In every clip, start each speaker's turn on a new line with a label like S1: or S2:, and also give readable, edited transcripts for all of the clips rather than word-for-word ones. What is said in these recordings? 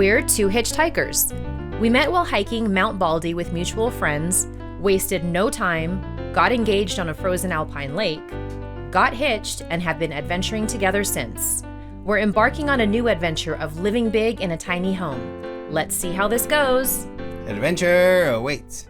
S1: We're two hitchhikers. We met while hiking Mount Baldy with mutual friends, wasted no time, got engaged on a frozen alpine lake, got hitched, and have been adventuring together since. We're embarking on a new adventure of living big in a tiny home. Let's see how this goes.
S2: Adventure awaits.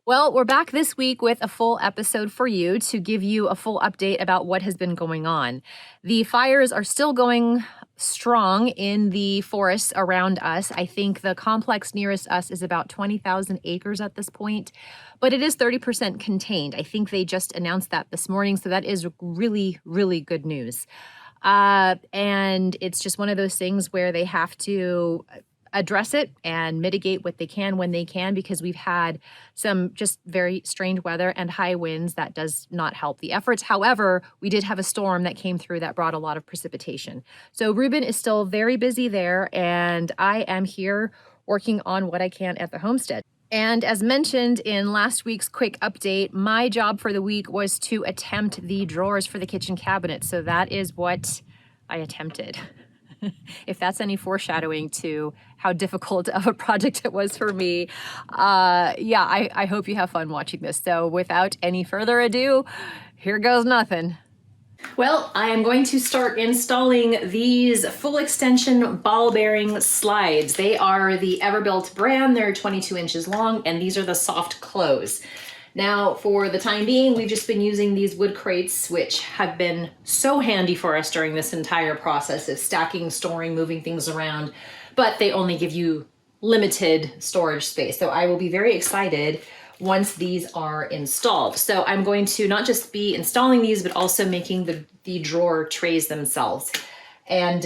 S1: Well, we're back this week with a full episode for you to give you a full update about what has been going on. The fires are still going strong in the forests around us. I think the complex nearest us is about 20,000 acres at this point, but it is 30% contained. I think they just announced that this morning, so that is really, really good news. And it's just one of those things where they have to address it and mitigate what they can when they can, because we've had some just very strange weather and high winds that does not help the efforts. However, we did have a storm that came through that brought a lot of precipitation. So Ruben is still very busy there, and I am here working on what I can at the homestead. And as mentioned in last week's quick update, my job for the week was to attempt the drawers for the kitchen cabinet. So that is what I attempted. If that's any foreshadowing to how difficult of a project it was for me, I hope you have fun watching this. So without any further ado, here goes nothing. Well, I am going to start installing these full extension ball bearing slides. They are the Everbuilt brand. They're 22 inches long, and these are the soft close. Now, for the time being, we've just been using these wood crates, which have been so handy for us during this entire process of stacking, storing, moving things around, but they only give you limited storage space. So I will be very excited once these are installed. So I'm going to not just be installing these, but also making the drawer trays themselves. And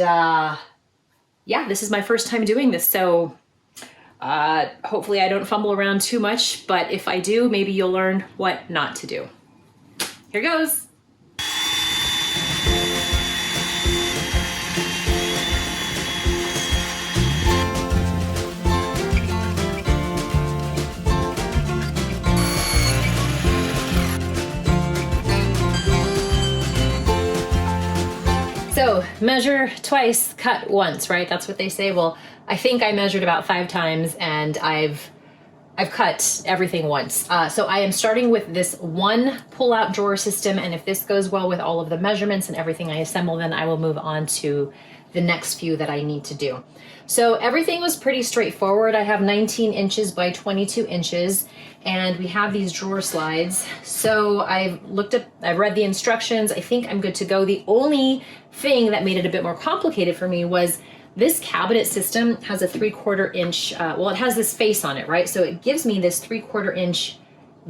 S1: this is my first time doing this. So hopefully I don't fumble around too much, but if I do, maybe you'll learn what not to do. Here goes. So measure twice, cut once, right? That's what they say. Well, I think I measured about 5 times, and I've cut everything once. So I am starting with this one pull-out drawer system, and if this goes well with all of the measurements and everything I assemble, then I will move on to the next few that I need to do. So everything was pretty straightforward. I have 19 inches by 22 inches, and we have these drawer slides. So I read the instructions. I think I'm good to go. The only thing that made it a bit more complicated for me was this cabinet system has a 3/4 inch, it has this face on it, right? So it gives me this 3/4 inch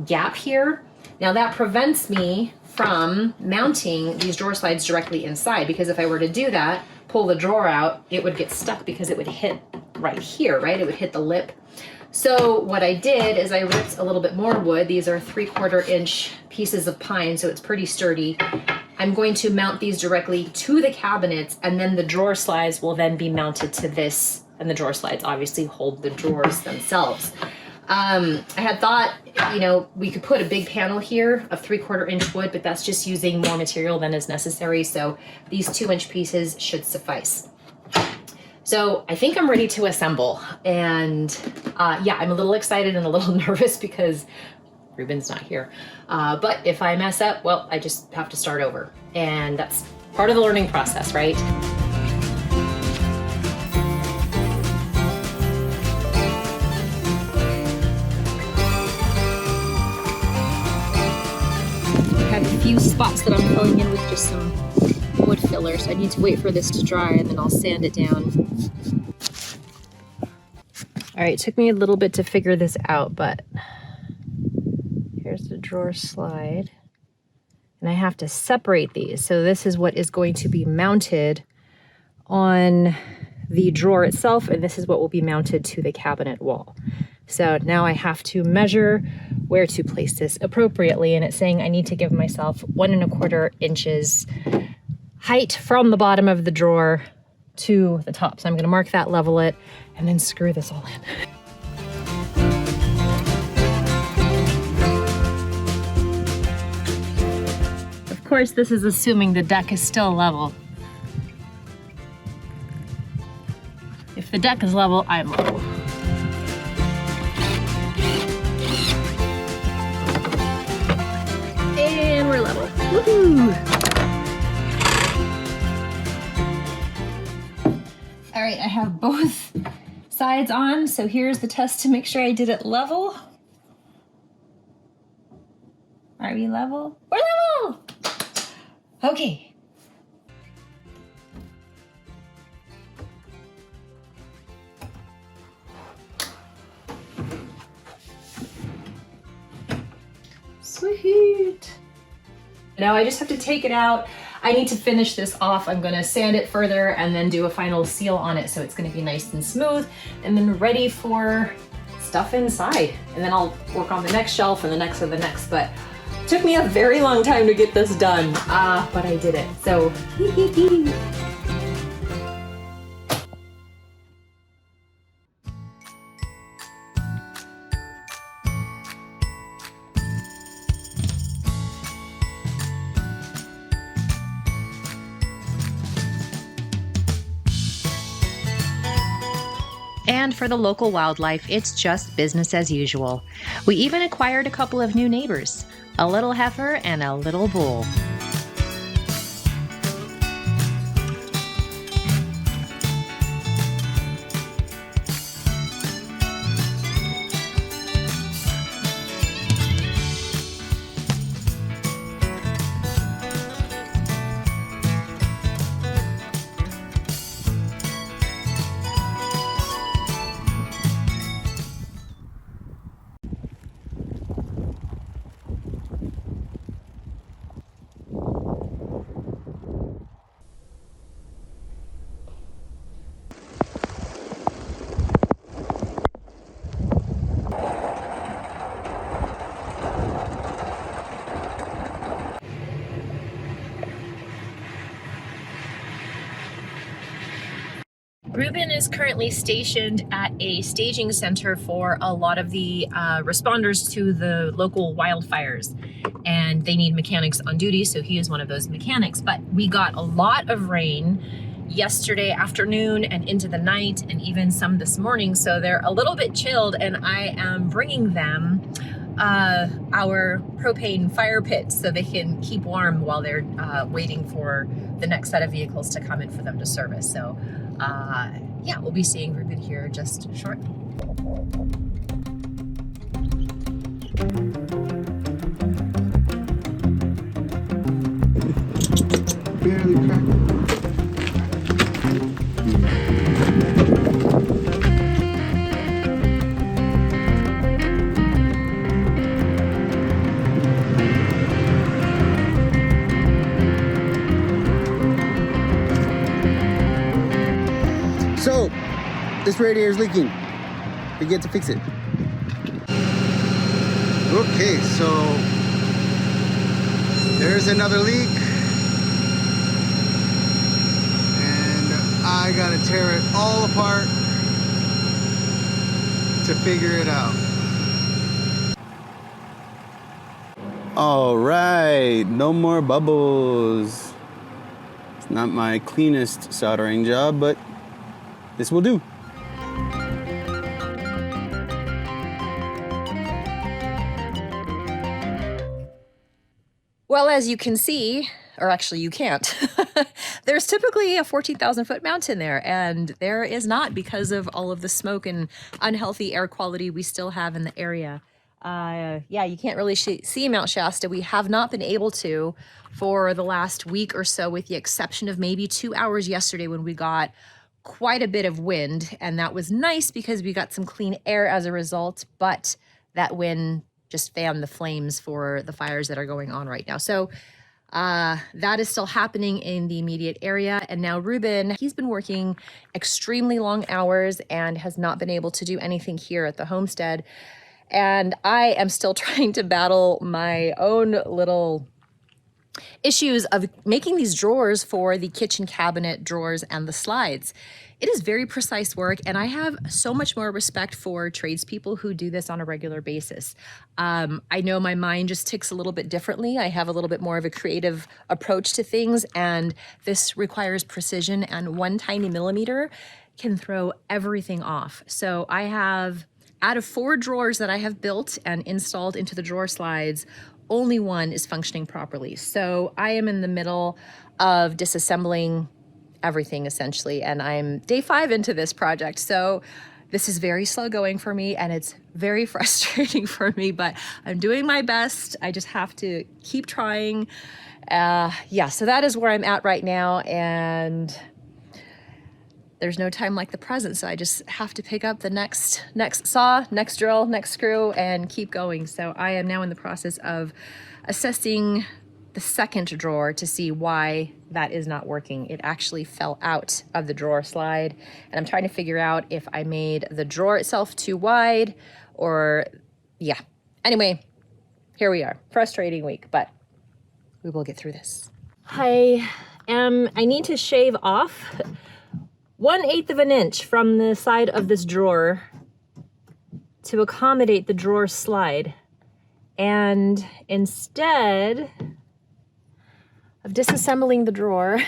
S1: gap here. Now that prevents me from mounting these drawer slides directly inside, because if I were to do that, pull the drawer out, it would get stuck because it would hit right here, right? It would hit the lip. So what I did is I ripped a little bit more wood. These are 3/4 inch pieces of pine, so it's pretty sturdy. I'm going to mount these directly to the cabinets, and then the drawer slides will then be mounted to this, and the drawer slides obviously hold the drawers themselves. I had thought, we could put a big panel here of 3/4 inch wood, but that's just using more material than is necessary. So these 2-inch pieces should suffice. So I think I'm ready to assemble. And I'm a little excited and a little nervous because Ruben's not here. But if I mess up, well, I just have to start over. And that's part of the learning process, right? I have a few spots that I'm filling in with just some wood filler, so I need to wait for this to dry and then I'll sand it down. All right, it took me a little bit to figure this out, but here's the drawer slide. And I have to separate these. So this is what is going to be mounted on the drawer itself, and this is what will be mounted to the cabinet wall. So now I have to measure where to place this appropriately, and it's saying I need to give myself 1 1/4 inches height from the bottom of the drawer to the top. So I'm gonna mark that, level it, and then screw this all in. Of course, this is assuming the deck is still level. If the deck is level, I'm level. And we're level. Woohoo! All right, I have both sides on, so here's the test to make sure I did it level. Are we level? We're level! Okay. Sweet. Now I just have to take it out. I need to finish this off. I'm gonna sand it further and then do a final seal on it so it's gonna be nice and smooth and then ready for stuff inside. And then I'll work on the next shelf and the next and the next. But it took me a very long time to get this done, but I did it. So, and for the local wildlife, it's just business as usual. We even acquired a couple of new neighbors, a little heifer and a little bull. Ruben is currently stationed at a staging center for a lot of the responders to the local wildfires, and they need mechanics on duty, so he is one of those mechanics. But we got a lot of rain yesterday afternoon and into the night, and even some this morning, so they're a little bit chilled, and I am bringing them our propane fire pit so they can keep warm while they're waiting for the next set of vehicles to come in for them to service. So yeah, we'll be seeing Ruben here just shortly.
S2: Barely cracked. So, this radiator is leaking. We get to fix it. Okay, so there's another leak. And I gotta tear it all apart to figure it out. All right, no more bubbles. It's not my cleanest soldering job, but this will do.
S1: Well, as you can see, or actually you can't, there's typically a 14,000 foot mountain there, and there is not because of all of the smoke and unhealthy air quality we still have in the area. Yeah, you can't really see Mount Shasta. We have not been able to for the last week or so, with the exception of maybe 2 hours yesterday when we got quite a bit of wind, and that was nice because we got some clean air as a result, but that wind just fanned the flames for the fires that are going on right now. So that is still happening in the immediate area. And now Ruben, he's been working extremely long hours and has not been able to do anything here at the homestead. And I am still trying to battle my own little issues of making these drawers for the kitchen cabinet drawers and the slides. It is very precise work, and I have so much more respect for tradespeople who do this on a regular basis. I know my mind just ticks a little bit differently. I have a little bit more of a creative approach to things, and this requires precision, and one tiny millimeter can throw everything off. So I have, out of 4 drawers that I have built and installed into the drawer slides, only one is functioning properly. So I am in the middle of disassembling everything essentially, and I'm day 5 into this project. So this is very slow going for me and it's very frustrating for me, but I'm doing my best. I just have to keep trying. Yeah, so that is where I'm at right now, and there's no time like the present, so I just have to pick up the next saw, next drill, next screw, and keep going. So I am now in the process of assessing the second drawer to see why that is not working. It actually fell out of the drawer slide, and I'm trying to figure out if I made the drawer itself too wide or, yeah. Anyway, here we are. Frustrating week, but we will get through this. I need to shave off 1/8 of an inch from the side of this drawer to accommodate the drawer slide. And instead of disassembling the drawer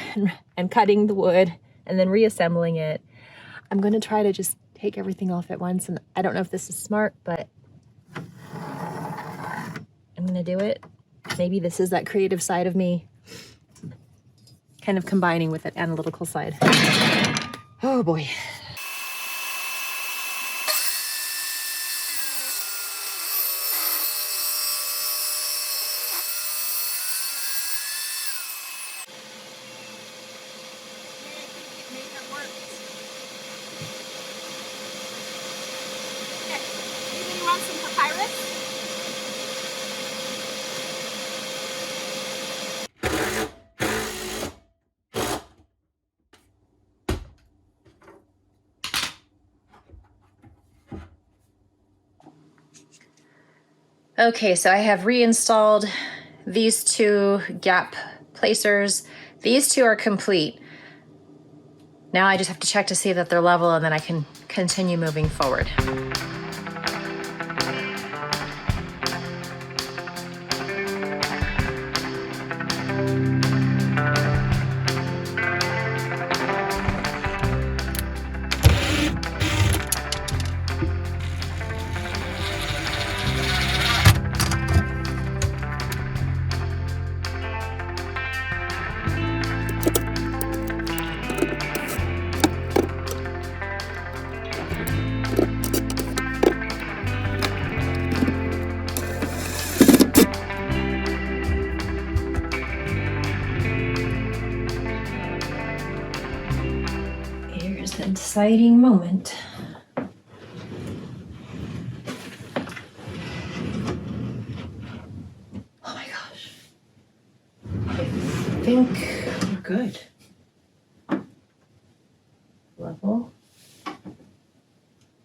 S1: and cutting the wood and then reassembling it, I'm going to try to just take everything off at once. And I don't know if this is smart, but I'm going to do it. Maybe this is that creative side of me kind of combining with that analytical side. Oh boy. Okay, so I have reinstalled these 2 gap placers. These 2 are complete. Now I just have to check to see that they're level, and then I can continue moving forward. An exciting moment. Oh my gosh. I think we're good. Level.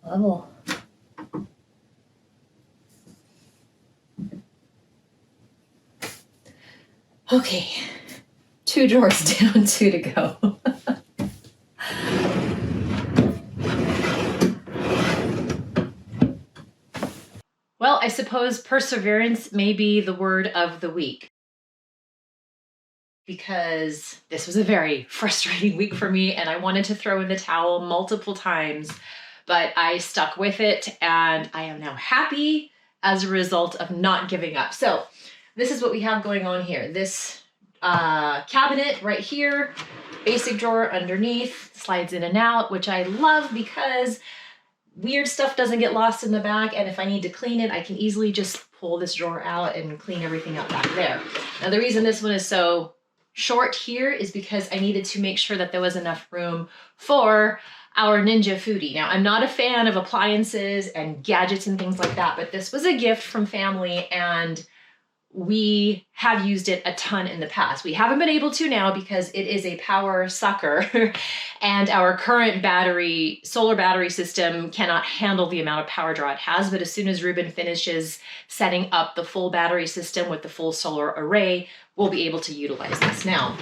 S1: Level. Okay. 2 drawers down, 2 to go. Well, I suppose perseverance may be the word of the week, because this was a very frustrating week for me and I wanted to throw in the towel multiple times, but I stuck with it and I am now happy as a result of not giving up. So this is what we have going on here. This cabinet right here, basic drawer underneath, slides in and out, which I love because weird stuff doesn't get lost in the back, and if I need to clean it, I can easily just pull this drawer out and clean everything up back there. Now, the reason this one is so short here is because I needed to make sure that there was enough room for our Ninja Foodie. Now, I'm not a fan of appliances and gadgets and things like that, but this was a gift from family, and we have used it a ton in the past. We haven't been able to now because it is a power sucker and our current solar battery system cannot handle the amount of power draw it has. But as soon as Ruben finishes setting up the full battery system with the full solar array, we'll be able to utilize this. Now,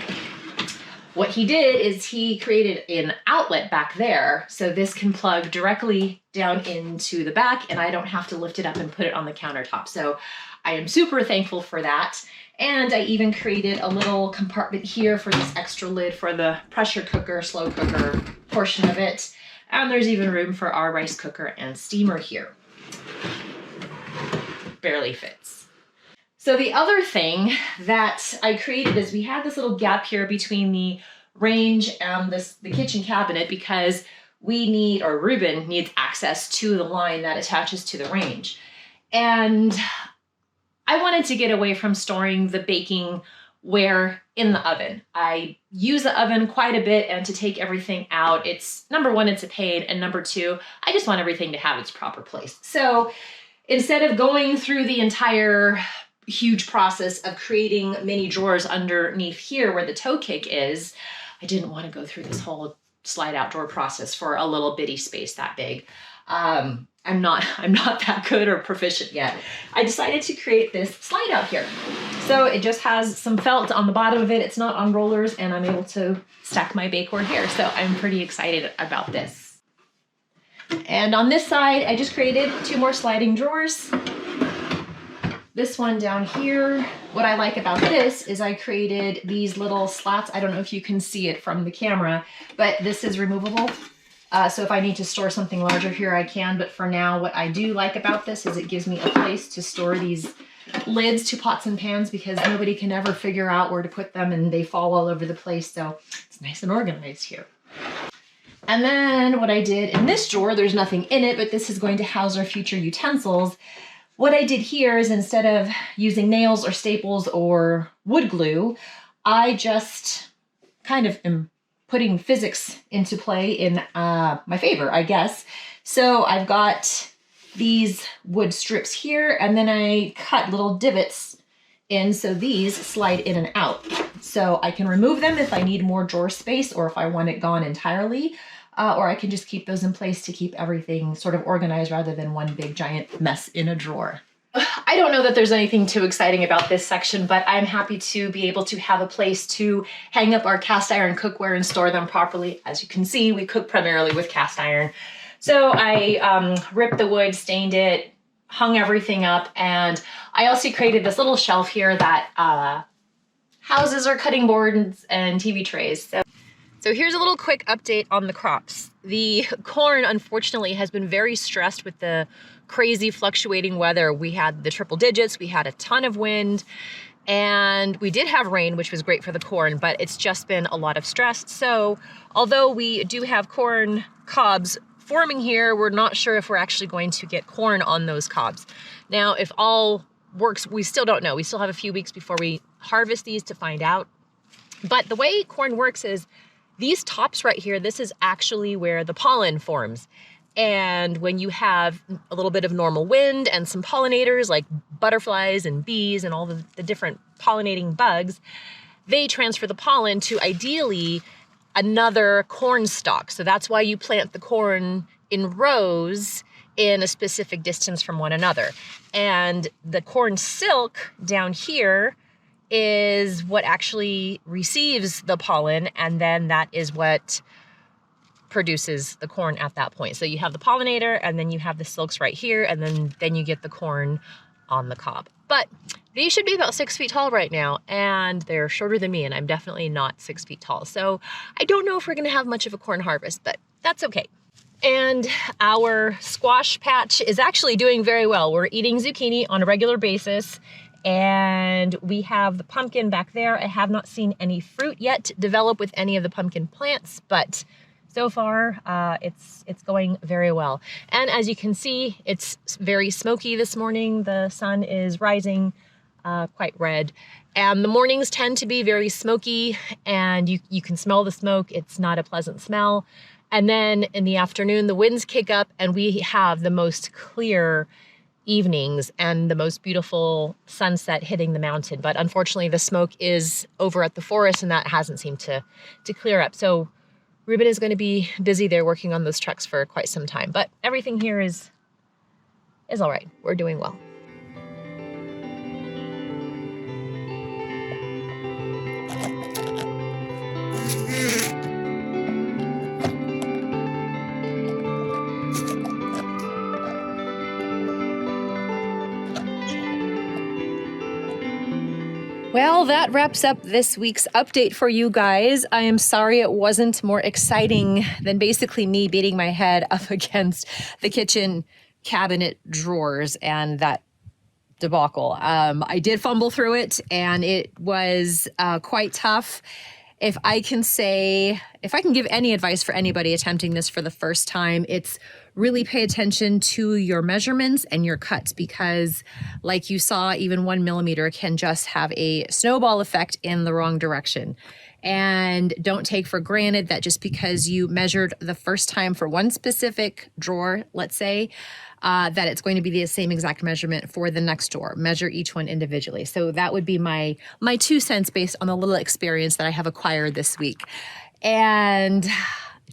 S1: what he did is he created an outlet back there, so this can plug directly down into the back and I don't have to lift it up and put it on the countertop. So I am super thankful for that. And I even created a little compartment here for this extra lid for the pressure cooker, slow cooker portion of it. And there's even room for our rice cooker and steamer here. Barely fits. So the other thing that I created is we had this little gap here between the range and the kitchen cabinet because we need, or Ruben needs access to the line that attaches to the range. And I wanted to get away from storing the baking ware in the oven. I use the oven quite a bit, and to take everything out, it's number one, it's a pain, and number two, I just want everything to have its proper place. So instead of going through the entire huge process of creating mini drawers underneath here where the toe kick is, I didn't want to go through this whole slide out drawer process for a little bitty space that big. I'm not that good or proficient yet. I decided to create this slide out here. So it just has some felt on the bottom of it. It's not on rollers, and I'm able to stack my bakeboard here. So I'm pretty excited about this. And on this side, I just created 2 more sliding drawers. This one down here, what I like about this is I created these little slats. I don't know if you can see it from the camera, but this is removable. So if I need to store something larger here, I can. But for now, what I do like about this is it gives me a place to store these lids to pots and pans because nobody can ever figure out where to put them and they fall all over the place. So it's nice and organized here. And then what I did in this drawer, there's nothing in it, but this is going to house our future utensils. What I did here is instead of using nails or staples or wood glue, I just kind of am putting physics into play in my favor, I guess. So I've got these wood strips here, and then I cut little divots in so these slide in and out. So I can remove them if I need more drawer space or if I want it gone entirely. Or I can just keep those in place to keep everything sort of organized rather than one big giant mess in a drawer. I don't know that there's anything too exciting about this section, but I'm happy to be able to have a place to hang up our cast iron cookware and store them properly. As you can see, we cook primarily with cast iron. So I ripped the wood, stained it, hung everything up, and I also created this little shelf here that houses our cutting boards and TV trays. So here's a little quick update on the crops. The corn, unfortunately, has been very stressed with the crazy fluctuating weather. We had the triple digits, we had a ton of wind, and we did have rain, which was great for the corn, but it's just been a lot of stress. So although we do have corn cobs forming here, we're not sure if we're actually going to get corn on those cobs. Now, if all works, we still don't know. We still have a few weeks before we harvest these to find out. But the way corn works is these tops right here, this is actually where the pollen forms. And when you have a little bit of normal wind and some pollinators like butterflies and bees and all the different pollinating bugs, they transfer the pollen to ideally another corn stalk. So that's why you plant the corn in rows in a specific distance from one another. And the corn silk down here is what actually receives the pollen, and then that is what produces the corn at that point. So you have the pollinator, and then you have the silks right here, and then you get the corn on the cob. But these should be about 6 feet tall right now, and they're shorter than me, and I'm definitely not 6 feet tall. So I don't know if we're gonna have much of a corn harvest, but that's okay. And our squash patch is actually doing very well. We're eating zucchini on a regular basis, and we have the pumpkin back there. I have not seen any fruit yet develop with any of the pumpkin plants, but so far it's going very well. And as you can see, it's very smoky this morning. The sun is rising quite red, and the mornings tend to be very smoky, and you can smell the smoke. It's not a pleasant smell. And then in the afternoon, the winds kick up, and we have the most clear evenings and the most beautiful sunset hitting the mountain. But unfortunately, the smoke is over at the forest, and that hasn't seemed to clear up. So Ruben is going to be busy there working on those trucks for quite some time. But everything here is all right. We're doing well. Well, that wraps up this week's update for you guys. I am sorry it wasn't more exciting than basically me beating my head up against the kitchen cabinet drawers and that debacle. I did fumble through it, and it was quite tough. If I can give any advice for anybody attempting this for the first time, it's really pay attention to your measurements and your cuts, because like you saw, even 1 millimeter can just have a snowball effect in the wrong direction. And don't take for granted that just because you measured the first time for one specific drawer, let's say, that it's going to be the same exact measurement for the next drawer. Measure each one individually. So that would be my 2 cents based on the little experience that I have acquired this week. And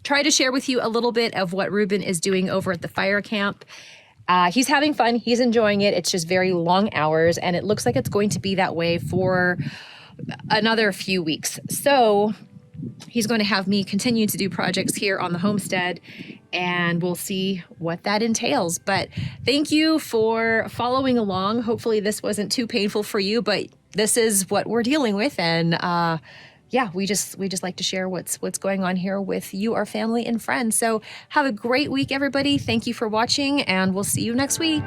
S1: try to share with you a little bit of what Ruben is doing over at the fire camp. He's having fun. He's enjoying it. It's just very long hours, and it looks like it's going to be that way for another few weeks. So he's going to have me continue to do projects here on the homestead, and we'll see what that entails. But thank you for following along. Hopefully this wasn't too painful for you, but this is what we're dealing with. And yeah, we just like to share what's going on here with you, our family and friends. So have a great week, everybody. Thank you for watching, and we'll see you next week.